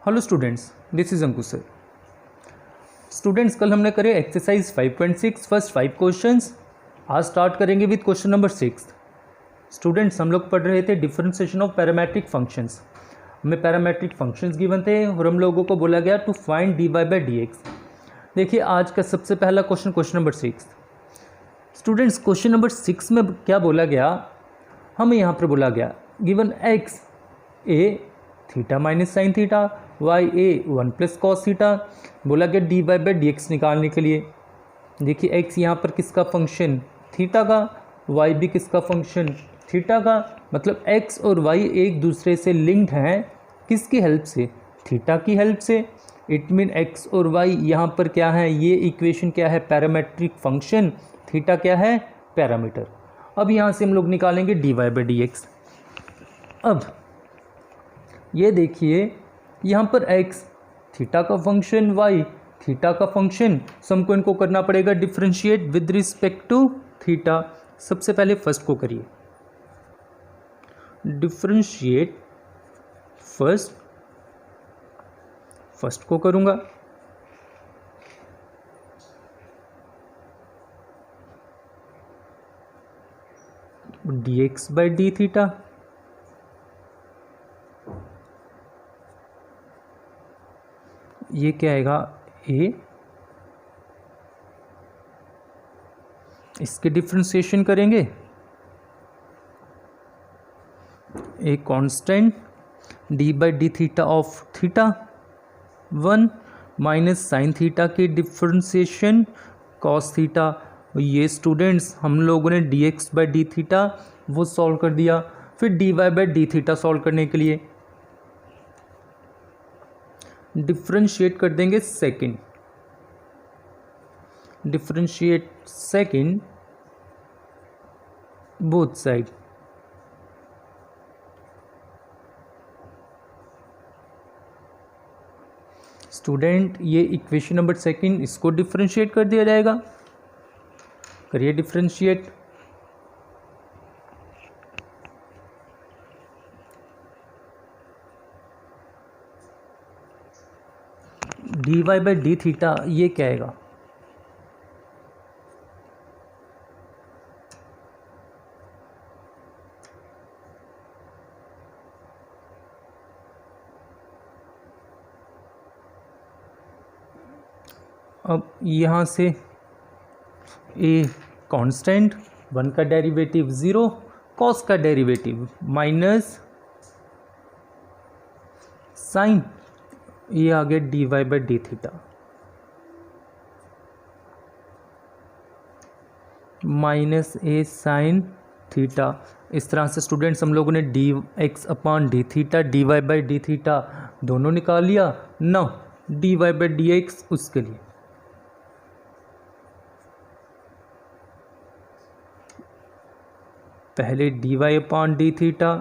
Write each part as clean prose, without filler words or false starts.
Hello students, this is Ankush sir. Students, कल हमने करे एक्सरसाइज 5.6 फर्स्ट 5 क्वेश्चंस। आज स्टार्ट करेंगे विद क्वेश्चन नंबर 6। स्टूडेंट्स, हम लोग पढ़ रहे थे डिफरेंशिएशन ऑफ पैरामेट्रिक फंक्शंस। हमें पैरामेट्रिक फंक्शंस गिवन थे और हम लोगों को बोला गया to find dy by d x. देखिए आज का सबसे पहला question number 6। Students, question number 6 में क्या बोला गया, हमें यहाँ पर बोला गया given x a theta minus sine theta y a 1 plus cos theta, बोला गया d y by d x निकालने के लिए। देखिए x यहाँ पर किसका फंक्शन थीटा का, y भी किसका फंक्शन थीटा का, मतलब x और y एक दूसरे से लिंक्ड हैं किसकी हेल्प से, थीटा की हेल्प से। इट मीन x और y यहाँ पर क्या है, ये इक्वेशन क्या है, पैरामेट्रिक फंक्शन, थीटा क्या है, पैरामीटर। अब यहाँ से हम लोग निकालेंगे d y by d x. अब ये देखिए यहाँ पर x थीटा का फंक्शन, y थीटा का फंक्शन, सो हमको इनको करना पड़ेगा differentiate with respect to theta. सबसे पहले फर्स्ट को करिए, डिफरेंशिएट फर्स्ट को करूँगा। dx बाई डी थीटा, ये क्या आएगा a, इसके डिफ्रेंसिएशन करेंगे, a constant d by d theta of theta 1 minus sine theta की डिफ्रेंसिएशन कॉस थीटा। ये स्टूडेंट्स हम लोगों ने d x by d theta वो सॉल्व कर दिया। फिर d y by d theta solve करने के लिए डिफरेंशिएट कर देंगे second, differentiate second both side. Student, ये इक्वेशन नंबर सेकंड, इसको डिफरेंशिएट कर दिया जाएगा। करिए differentiate, d y by d theta, ये क्या आएगा, अब यहाँ से ए कांस्टेंट, 1 का डेरिवेटिव 0, कॉस का डेरिवेटिव माइनस साइन, ये आ गया d y by d theta minus a sine theta. इस तरह से स्टूडेंट्स हम लोगों ने d x upon d theta, d y by d theta दोनों निकाल लिया। Now d y by d x, उसके लिए पहले d y upon d theta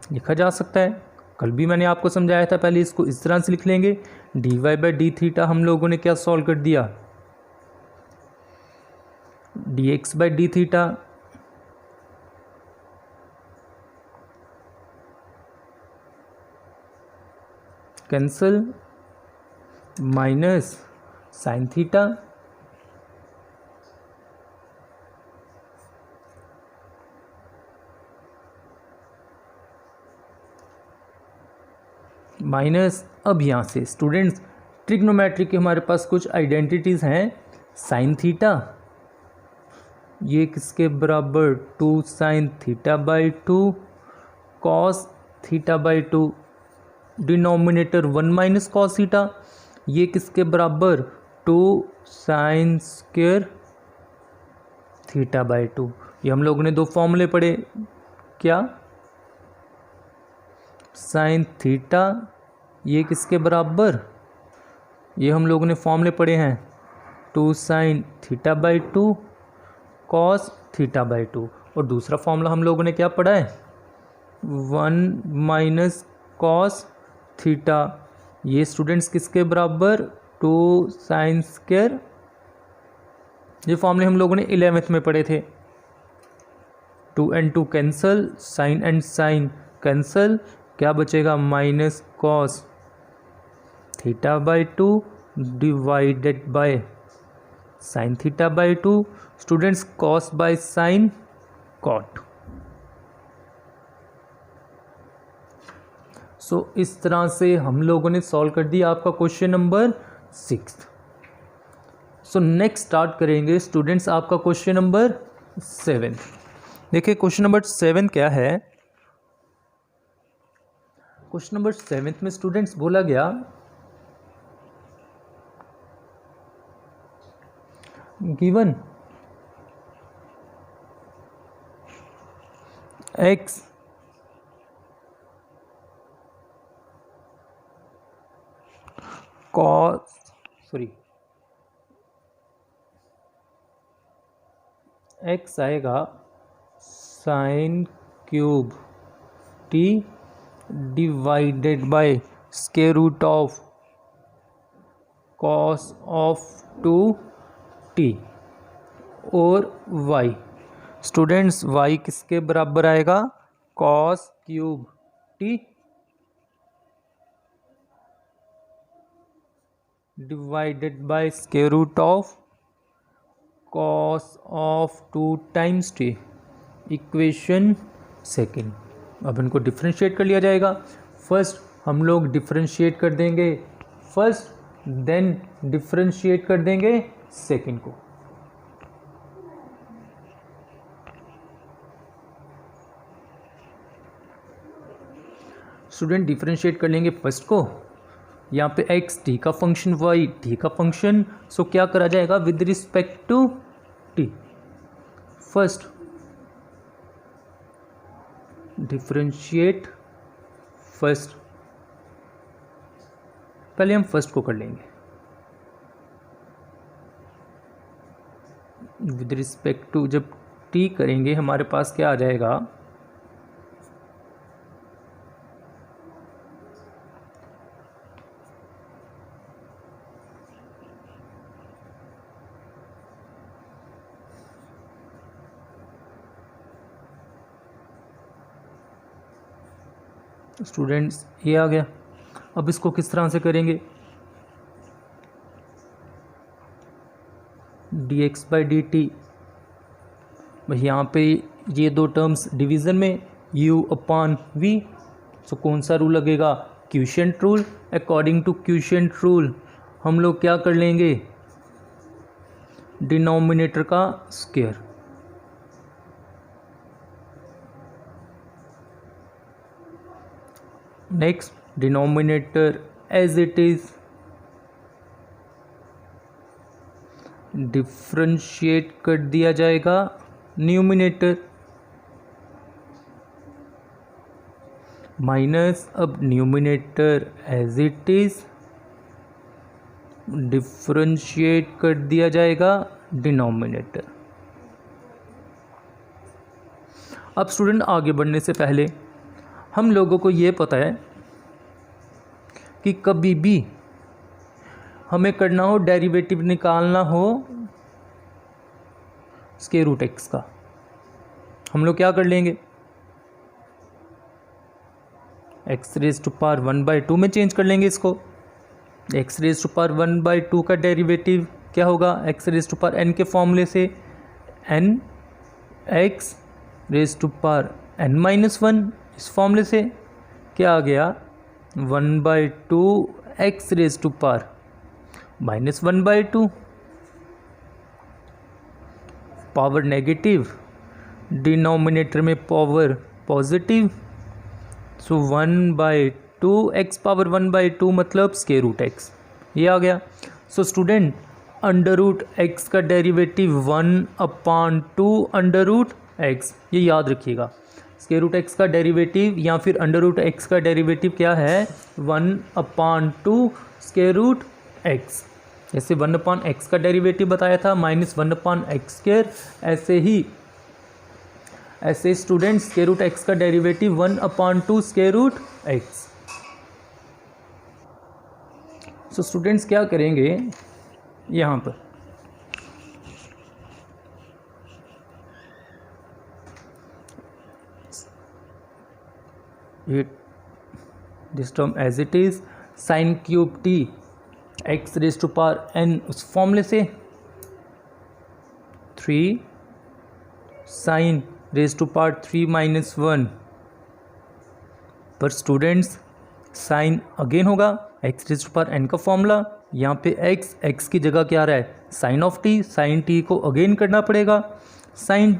लिखा जा सकता है, कल भी मैंने आपको समझाया था। पहले इसको इस तरह से लिख लेंगे, d y by d theta हम लोगों ने क्या सॉल्व कर दिया, d x by d theta cancel minus sine theta minus. अब यहाँ से स्टूडेंट्स ट्रिग्नोमेट्री के हमारे पास कुछ आइडेंटिटीज़ हैं। साइन थीटा ये किसके बराबर, 2 sine theta by 2 cos theta by 2, denominator 1 minus cos theta, ये किसके बराबर, 2 साइन स्क्वायर थीटा बाई 2। ये हम लोगों ने दो फॉर्मूले पढ़े, क्या, साइन थीटा ये किसके बराबर, ये हम लोगों ने फॉर्मूले पढ़े हैं, 2 sine theta by 2 cos theta by 2, और दूसरा फॉर्मूला हम लोगों ने क्या पढ़ा है, 1 माइनस कॉस थीटा। ये स्टूडेंट्स किसके बराबर, 2 साइन स्क्वायर, ये फॉर्मूले हम लोगों ने 11th में पढ़े थे। 2 and 2 cancel, sine and sine cancel, क्या बचेगा minus cos theta by 2 divided by sine theta by 2। Students cos by sine cot. So इस तरह से हम लोगों ने सॉल्व कर दिया आपका question number 6। So next start करेंगे स्टूडेंट्स आपका क्वेश्चन नंबर 7। देखिए क्वेश्चन नंबर 7 क्या है। क्वेश्चन नंबर 7 में स्टूडेंट्स बोला गया गिवन x x आएगा sine cube t divided by square root of cos of 2t और y। स्टूडेंट्स y किसके बराबर आएगा, cos cube t divided by square root of cos of 2 times t। Equation second. अब इनको differentiate कर लिया जाएगा। फर्स्ट हम लोग डिफरेंशिएट कर देंगे फर्स्ट, देन डिफरेंशिएट कर देंगे सेकेंड को। स्टूडेंट डिफरेंशिएट कर लेंगे फर्स्ट को, यहाँ पे x t का फंक्शन y t का फंक्शन, सो क्या करा जाएगा with respect to t। First differentiate first, पहले हम फर्स्ट को कर लेंगे विद रिस्पेक्ट टू। जब t करेंगे हमारे पास क्या आ जाएगा, स्टूडेंट्स ये आ गया। अब इसको किस तरह से करेंगे, dx बाई डी टी, यहाँ पे ये दो टर्म्स डिवीज़न में u अपॉन v, सो कौन सा रूल लगेगा, quotient rule. According to quotient rule हम लोग क्या कर लेंगे, डिनोमिनेटर का square. Next denominator as it is, differentiate कर दिया जाएगा न्यूमिनेटर माइनस, अब numerator as it is differentiate कर दिया जाएगा डिनोमिनेटर। अब स्टूडेंट आगे बढ़ने से पहले हम लोगों को ये पता है कि कभी भी हमें करना हो डेरिवेटिव निकालना हो स्क्वायर रूट एक्स का, हम लोग क्या कर लेंगे, एक्स रेज टू पावर 1/2 में चेंज कर लेंगे इसको। एक्स रेज टू पावर 1/2 का डेरिवेटिव क्या होगा, x raise to power n के फॉर्मूले से n x raise to power n-1, इस फॉर्मूले से क्या आ गया 1/2 x raise to power -1/2, power negative denominator में power positive, so 1/2 x power 1/2 मतलब स्क्वायर रूट एक्स, ये आ गया। So student under root x का डेरिवेटिव 1/2 अंडर रूट एक्स, ये याद रखिएगा। स्क्वायर रूट एक्स का डेरिवेटिव या फिर अंडर रूट एक्स का डेरिवेटिव क्या है, 1/2 स्क्वायर रूट एक्स। जैसे 1/x का डेरिवेटिव बताया था -1/x², ऐसे स्टूडेंट स्क्वायर रूट एक्स का derivative 1/2 square root x. So students क्या करेंगे, यहाँ पर ये this term as it is, sine cube t x raise to power n उस फॉर्मूले से 3 साइन रेज टू पावर 3 - 1। पर स्टूडेंट्स साइन अगेन होगा x raise to power n का फॉर्मूला, यहाँ पे एक्स की जगह क्या आ रहा है sine of t, sine t को अगेन करना पड़ेगा। साइन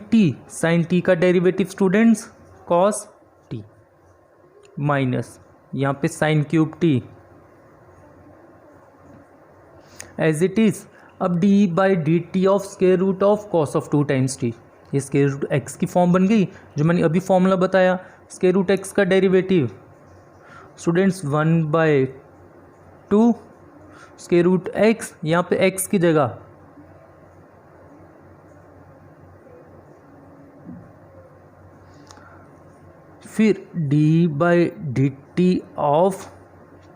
टी का derivative students cos t minus यहाँ पे sine cube t as it is. अब d by d t of square root of cos of 2 times t, ये square root x की form बन गई जो मैंने अभी फॉर्मूला बताया। स्क्वायर रूट एक्स का derivative students 1/2 square root x, यहाँ पे एक्स की जगह फिर d by d t of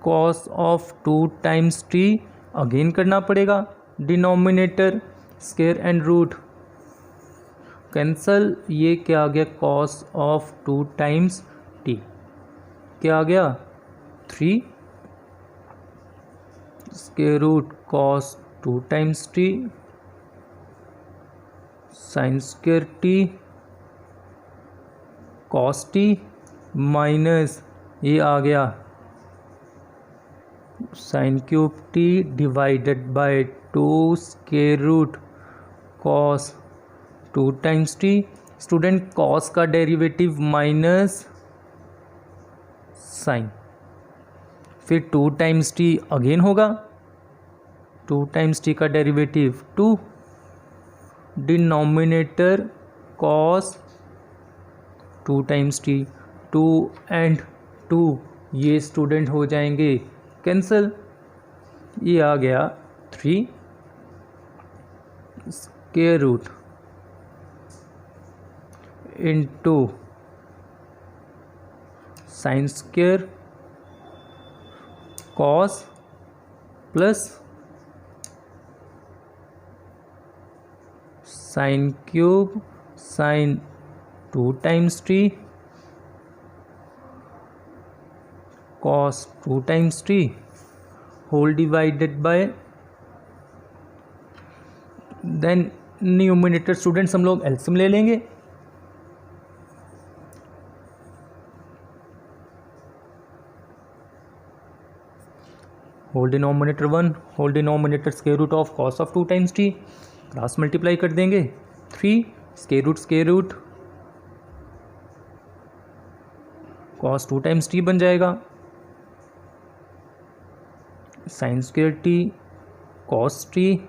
cos of 2 times t again करना पड़ेगा। Denominator square and root cancel, ये क्या आ गया कॉस ऑफ 2 टाइम्स टी, क्या आ गया 3 square root cos 2 times t sine square t cos t minus ये आ गया sine cube t divided by 2 square root cos 2 times t. Student cos का डेरिवेटिव माइनस साइन, फिर 2 टाइम्स टी अगेन होगा, 2 times t का derivative 2, denominator cos 2 times t, 2 and 2 ये student हो जाएंगे कैंसल, ये आ गया 3 square root into sine square cos plus sine cube sine 2 times t cos 2 times t whole divided by then numerator students हम लोग LCM ले लेंगे। Whole denominator 1 whole denominator square root of cos of 2 times t, cross multiply कर देंगे 3 square root cos 2 times t बन जाएगा, sine square t cos t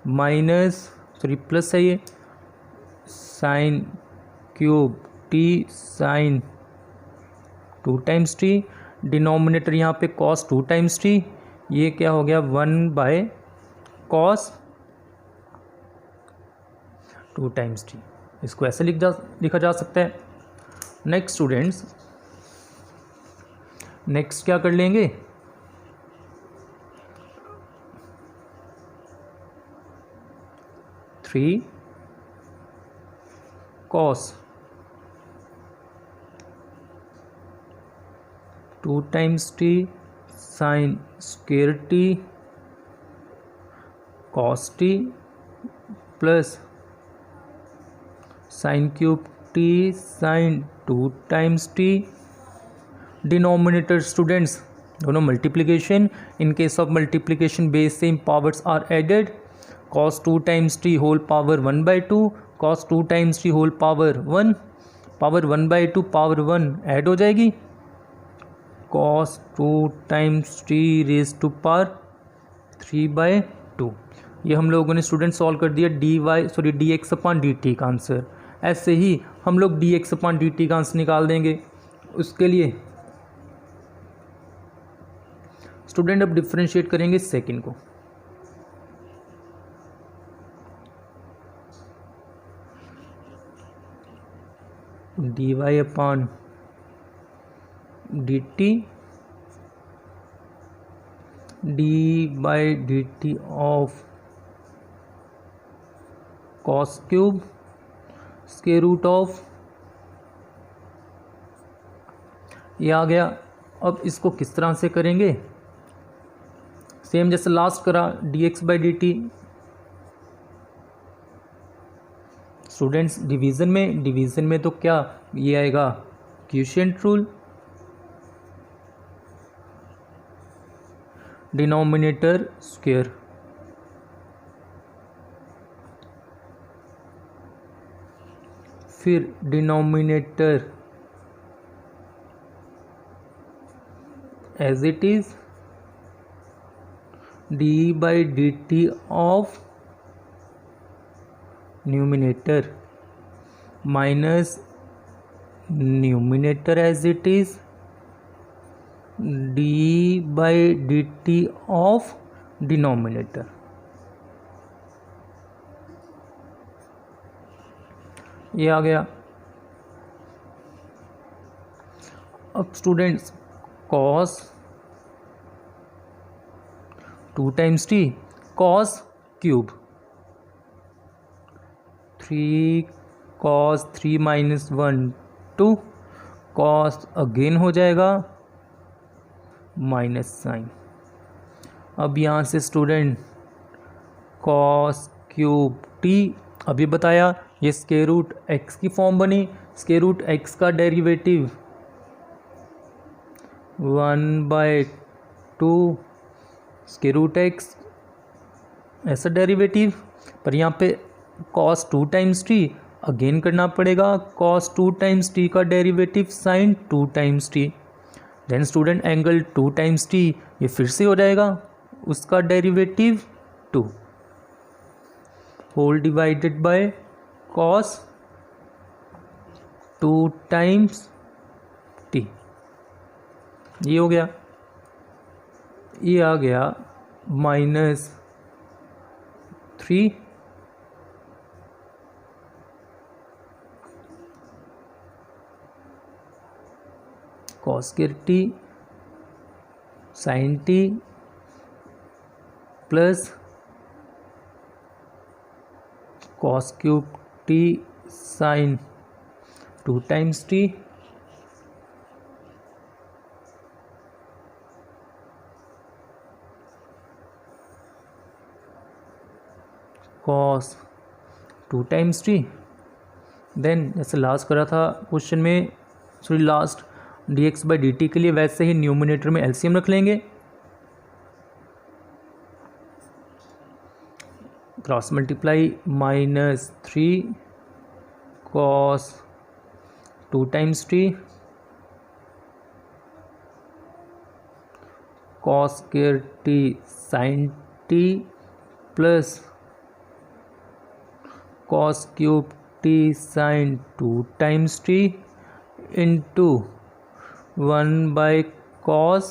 minus plus है ये sine cube t sine 2 times t, denominator यहाँ पे cos 2 times t, ये क्या हो गया 1 कॉस 2 टाइम्स टी, इसको ऐसे लिखा जा सकता है। नेक्स्ट स्टूडेंट्स नेक्स्ट क्या कर लेंगे, three cos 2 times t sine square t cos t plus sine cube t sine 2 times t. Denominator students दोनों multiplication, in case of multiplication base same powers are added, cos 2 times t whole power 1/2 cos 2 times t whole power 1 power 1/2 power 1 add हो जाएगी, cos 2 times t raise to power 3/2। ये हम लोगों ने student solve कर दिया dx upon dt का answer. ऐसे ही हम लोग dx अपॉन dt का आंसर निकाल देंगे। उसके लिए स्टूडेंट अब डिफ्रेंशिएट करेंगे सेकंड को, dy अपॉन dt d by d t of cos cube square root of ये आ गया। अब इसको किस तरह से करेंगे, सेम जैसे लास्ट करा, dx/dt। स्टूडेंट्स डिवीज़न में तो क्या ये आएगा, क्वोशिएंट रूल, डिनोमिनेटर स्क्वायर, फिर denominator as it is d/dt of numerator minus numerator as it is d/dt of denominator. ये आ गया। अब students cos 2 times t, cos cube 3 cos 3 - 1 2, cos again हो जाएगा माइनस साइन। अब यहाँ से स्टूडेंट कॉस क्यूब टी, अभी बताया ये स्क्वायर रूट एक्स की फॉर्म बनी, स्क्वायर रूट एक्स का डेरिवेटिव 1/2 स्क्वायर रूट एक्स, ऐसा डेरिवेटिव। पर यहाँ पे cos 2 टाइम्स टी अगेन करना पड़ेगा, cos 2 टाइम्स टी का derivative sin 2 times t. Then student angle 2 times t, ये फिर से हो जाएगा, उसका derivative 2 whole divided by cos 2 times t. ये हो गया। ये आ गया -3 cos square t sin t plus cos cube t sin 2 times t cos 2 times t. Then जैसे लास्ट करा था क्वेश्चन में, सॉरी लास्ट dx/dt के लिए वैसे ही न्यूमिनेटर में एलसीएम रख लेंगे, cross multiply -3 cos 2 times t cos square t sin t plus cos cube t sin 2 times T into 1/cos,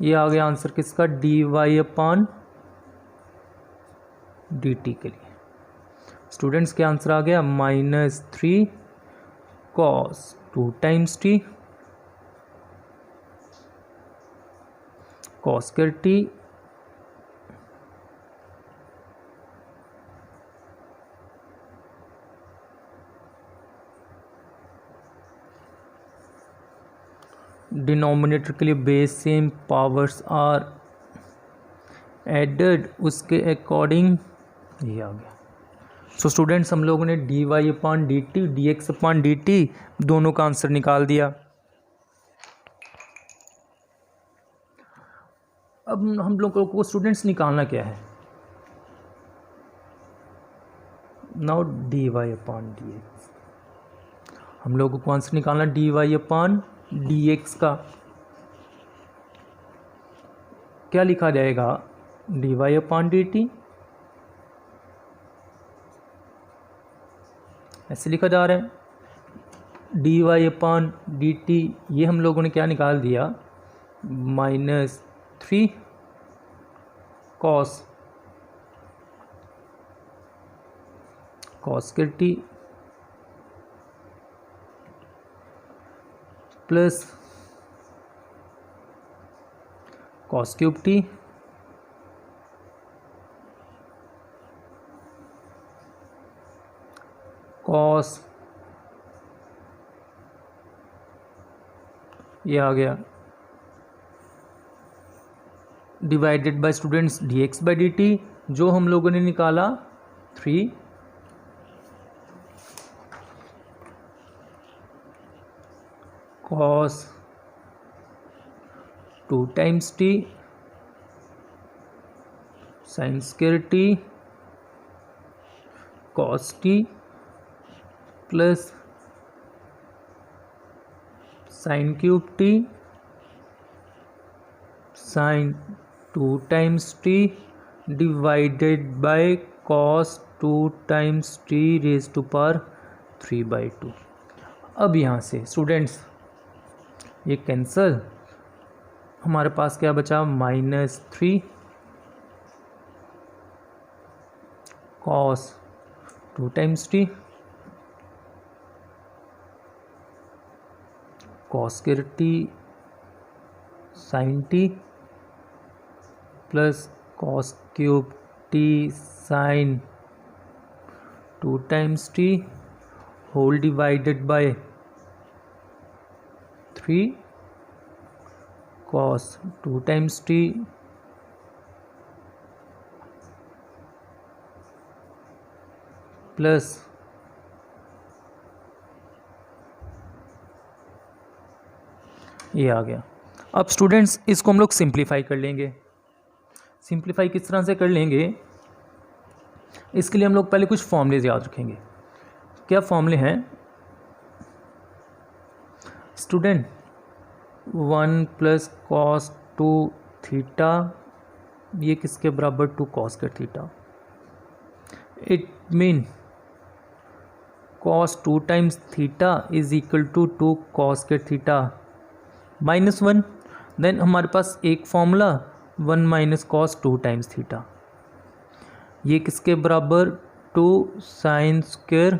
ये आ गया आंसर किसका, dy/dt के लिए। स्टूडेंट्स क्या आंसर आ गया, -3 cos 2 times t cos square t denominator के लिए base same, powers are added उसके अकॉर्डिंग, ये आ गया। सो स्टूडेंट्स हम लोगों ने dy/dt dx/dt दोनों का आंसर निकाल दिया। अब हम लोगों को स्टूडेंट्स निकालना क्या है, नाउ dy/dx, हम लोगों को आंसर निकालना dy/dx का। क्या लिखा जाएगा, dy/dt ऐसे लिखा जा रहा है, dy/dt ये हम लोगों ने क्या निकाल दिया, -3 cos square T plus cos cube T cos ये आ गया, divided by students dx by dt, जो हम लोगों ने निकाला 3 cos 2 times t sin square t cos t plus sin cube t sin 2 times t divided by cos 2 times t raise to power 3/2। अब यहाँ से स्टूडेंट्स ये कैंसल, हमारे पास क्या बचा, -3 cos 2 times t cos square t sin t plus cos cube t sin 2 times t whole divided by 3 cos 2 times t plus ये आ गया। अब स्टूडेंट्स इसको हम लोग सिंप्लीफाई कर लेंगे। सिंप्लीफाई किस तरह से कर लेंगे, इसके लिए हम लोग पहले कुछ फॉर्मूलेज याद रखेंगे। क्या फॉर्मूले हैं स्टूडेंट, 1 प्लस कॉस 2 थीटा, ये किसके बराबर, 2 कॉस के theta. It mean cos 2 times theta is equal to 2 cos के थीटा -1। देन हमारे पास एक formula 1 minus cos 2 times theta, ये किसके बराबर, 2 साइन स्क्वायर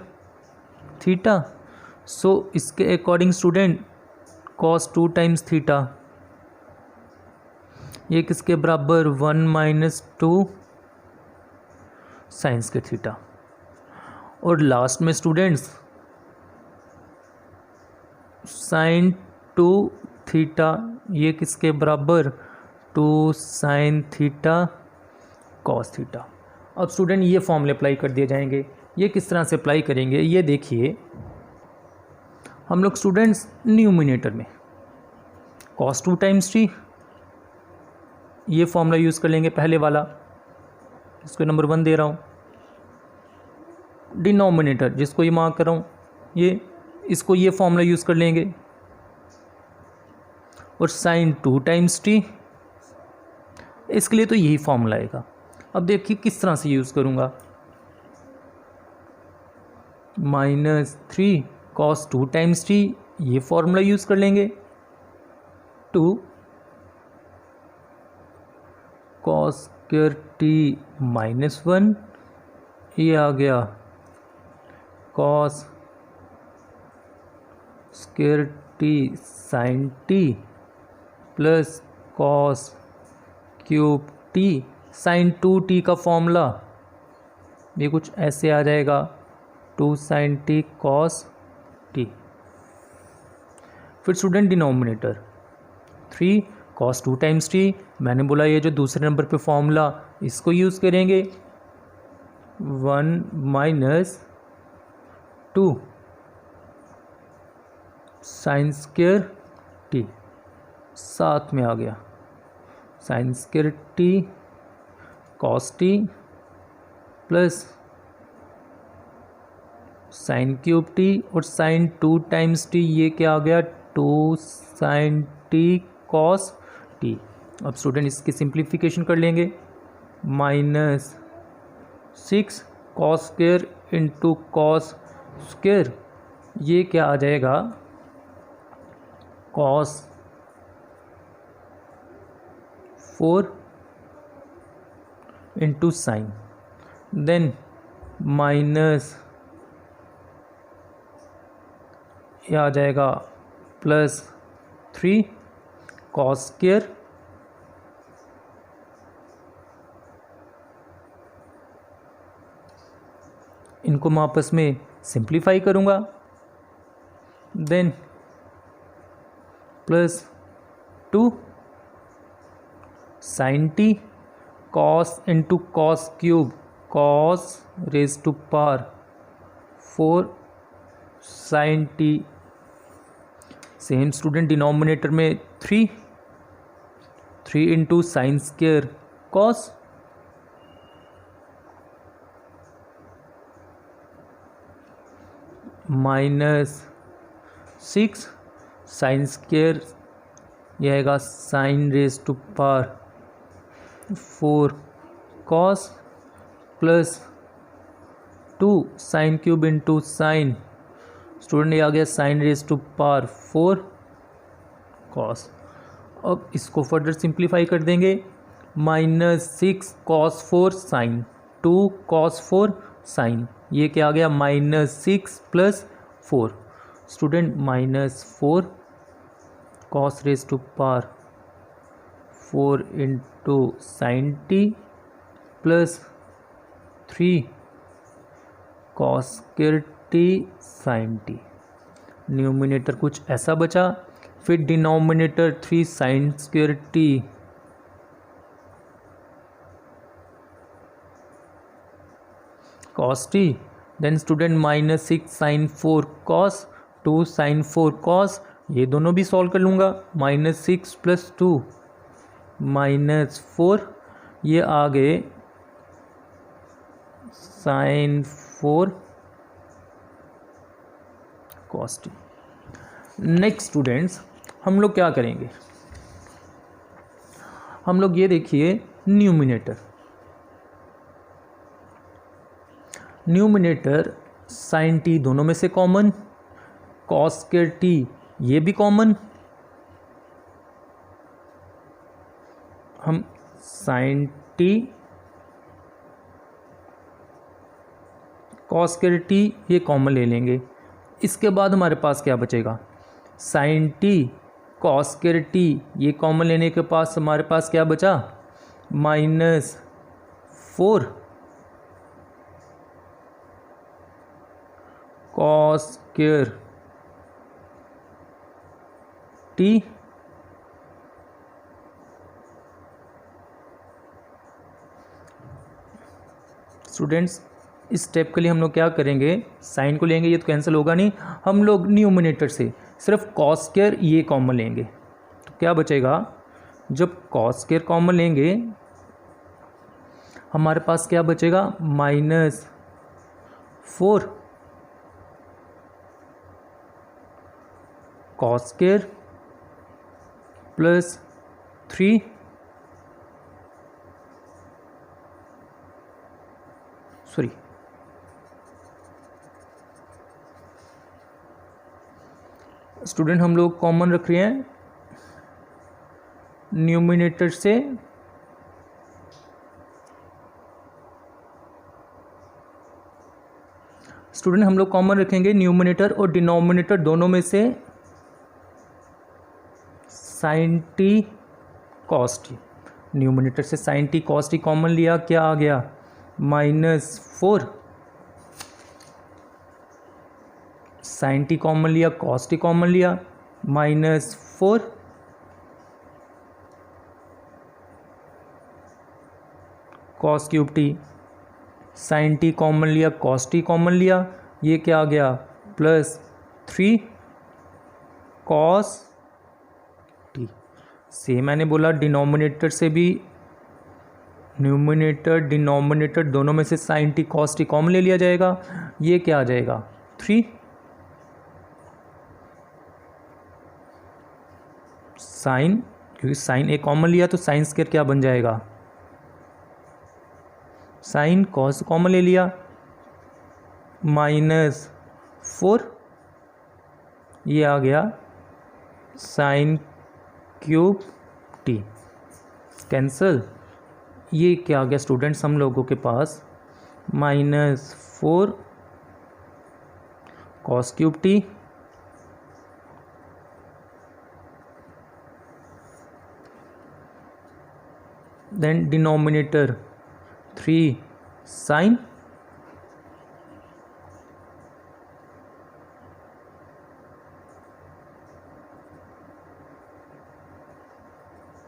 थीटा। सो इसके according student cos 2 times theta ये किसके बराबर, 1 माइनस 2 साइन स्क्वायर थीटा। और लास्ट में स्टूडेंट्स साइन 2 थीटा ये किसके बराबर, 2 साइन थीटा कॉस थीटा। अब स्टूडेंट ये फॉर्मूले अप्लाई कर दिए जाएंगे। ये किस तरह से अप्लाई करेंगे, ये देखिए, हम लोग स्टूडेंट्स न्यूमिनेटर में cos 2 टाइम्स टी ये फॉर्मूला यूज़ कर लेंगे, पहले वाला, इसको नंबर 1 दे रहा हूँ। डिनोमिनेटर जिसको ये मार्क कर रहा हूँ, ये इसको ये फॉर्मूला यूज़ कर लेंगे। और साइन 2 टाइम्स टी, इसके लिए तो यही फॉर्मूला आएगा। अब देखिए किस तरह से यूज़ करूँगा, -3 cos 2 टाइम्स टी ये फॉर्मूला यूज़ कर लेंगे, 2 cos स्क्वायर टी -1, ये आ गया cos square t sine t plus cos cube t sine 2t का फॉर्मूला ये कुछ ऐसे आ जाएगा, 2 साइन टी cos t। फिर student denominator 3 cos 2 times t, मैंने बोला ये जो दूसरे नंबर पे फॉर्मूला इसको यूज़ करेंगे, 1 माइनस 2 साइन स्क्वायर टी, साथ में आ गया sine square t cos t plus sine cube t, और साइन 2 टाइम्स टी ये क्या आ गया, 2 साइन टी कॉस टी। अब स्टूडेंट इसकी सिंप्लीफिकेशन कर लेंगे, -6 cos square into cos square, ये क्या आ जाएगा, cos 4 into sine, then minus ये आ जाएगा +3 कॉस स्क्वायर इनको मैं आपस में सिंप्लीफाई करूँगा, then plus 2 sine t, cos into cos cube cos raise to power 4 sine t. Same student denominator में 3 into sine square cos minus 6 sine square यह आएगा sine raise to power 4 cos plus 2 sine cube into sine, student ये आ गया sine raise to power 4 cos. अब इसको further simplify कर देंगे, -6 कॉस 4 साइन 2 कॉस 4 साइन, ये क्या आ गया -6 plus 4, student -4 cos raise to power 4 into sine t plus 3 cos square t sine t. Numerator कुछ ऐसा बचा, फिर denominator 3 sine square t cos t, then student -6 sine 4 cos 2 sine 4 cos, ये दोनों भी सॉल्व कर लूँगा, -6 प्लस 2 -4, ये आ गए sine 4 cos t. Next students हम लोग क्या करेंगे, हम लोग ये देखिए न्यूमिनेटर साइन टी दोनों में से कॉमन, कॉस स्क्वायर टी ये भी कॉमन, हम sine t cos square t ये कॉमन ले लेंगे। इसके बाद हमारे पास क्या बचेगा, sine t cos square t ये कॉमन लेने के पास हमारे पास क्या बचा, -4 कॉस स्क्वायर टी स्टूडेंट्स इस स्टेप के लिए हम लोग क्या करेंगे, साइन को लेंगे, ये तो कैंसिल होगा नहीं, हम लोग न्यूमिनेटर से सिर्फ कॉस स्क्वायर ये कॉमन लेंगे, तो क्या बचेगा, जब कॉस स्क्वायर कॉमन लेंगे हमारे पास क्या बचेगा, -4 कॉस स्क्वायर प्लस 3 स्टूडेंट हम लोग कॉमन रख रहे हैं न्यूमिनेटर से स्टूडेंट हम लोग कॉमन रखेंगे न्यूमिनेटर और डिनोमिनेटर दोनों में से sine t cos t, numerator से sine t cos t common लिया, क्या आ गया -4, साइन टी कॉमन लिया कॉस टी कॉमन लिया -4 cos cube t, sine t common लिया कॉस टी कॉमन लिया, ये क्या आ गया +3 कॉस टी। सेम मैंने बोला डिनोमिनेटर से भी न्यूमिनेटर डिनोमिनेटर दोनों में से sine t cos t common ले लिया जाएगा, ये क्या आ जाएगा 3 साइन, क्योंकि साइन ए कॉमन लिया तो साइन स्क्वायर क्या बन जाएगा, साइन कॉस कॉमन ले लिया -4, ये आ गया साइन क्यूब टी, कैंसल, ये क्या आ गया स्टूडेंट्स हम लोगों के पास -4 cos cube t then denominator 3 sine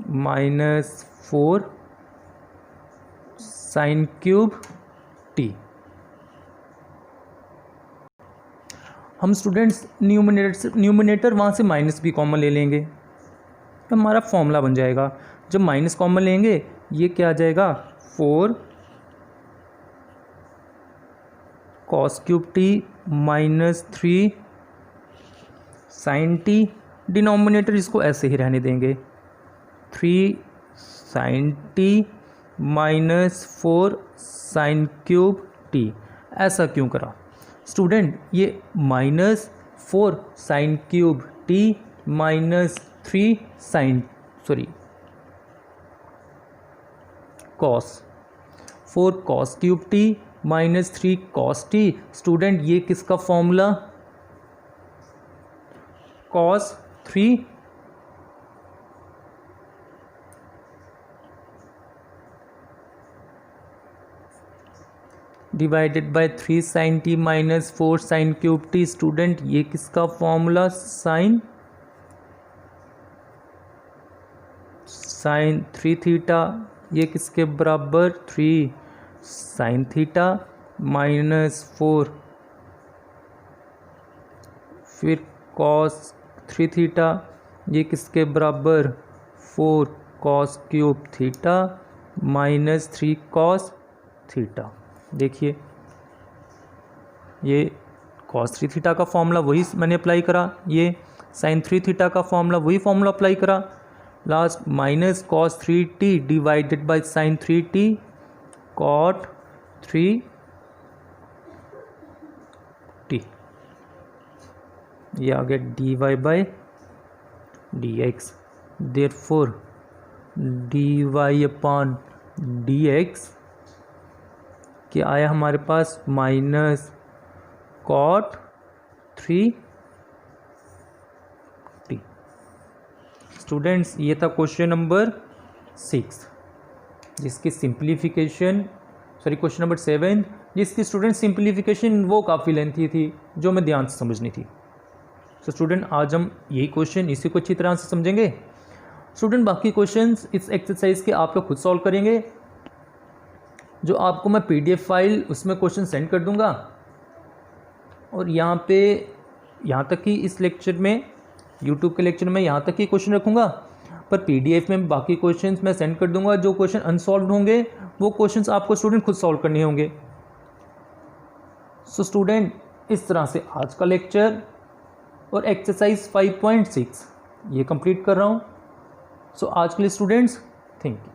-4 sine cube t. हम स्टूडेंट्स न्यूमिनेटर वहाँ से माइनस भी कॉमन ले लेंगे तो हमारा फॉर्मूला बन जाएगा। जब माइनस कॉमन लेंगे ये क्या आ जाएगा 4 cos cube t -3 sine t. Denominator इसको ऐसे ही रहने देंगे 3 sine t -4 sine cube t. ऐसा क्यों करा स्टूडेंट? ये -4 sine cube t -3 4 cos cube t -3 cos t. Student ये किसका formula? cos 3 divided by 3 sine t -4 sine cube t. Student ये किसका फॉर्मूला? Sign 3 theta. ये किसके बराबर? 3 साइन थीटा -4 फिर cos 3 थीटा। ये किसके बराबर? 4 cos cube theta -3 cos theta. देखिए ये cos 3 थीटा का फॉर्मूला वही मैंने अप्लाई करा, ये sin 3 थीटा का फॉर्मूला वही फॉर्मूला अप्लाई करा। Last -cos 3t divided by sin 3t cot 3t। ये आ गया dy by dx। Therefore dy upon dx क्या आया हमारे पास? -cot 3t। स्टूडेंट्स ये था क्वेश्चन नंबर 6 जिसकी सिंप्लीफिकेशन क्वेश्चन नंबर 7 जिसकी स्टूडेंट सिंप्लीफिकेशन वो काफ़ी लेंथी थी जो हमें ध्यान से समझनी थी। तो स्टूडेंट आज हम यही क्वेश्चन इसी को अच्छी तरह से समझेंगे। स्टूडेंट बाकी क्वेश्चंस इस एक्सरसाइज के आप लोग खुद सॉल्व करेंगे। जो आपको मैं PDF फाइल उसमें क्वेश्चन सेंड कर दूंगा और यहाँ तक कि इस लेक्चर में YouTube के लेक्चर में यहाँ तक ही क्वेश्चन रखूँगा, पर PDF में बाकी क्वेश्चंस मैं सेंड कर दूंगा। जो क्वेश्चन अनसॉल्व होंगे वो क्वेश्चंस आपको स्टूडेंट खुद सॉल्व करने होंगे। सो स्टूडेंट इस तरह से आज का लेक्चर और एक्सरसाइज 5.6 ये कंप्लीट कर रहा हूँ। सो आज के लिए स्टूडेंट्स थैंक यू।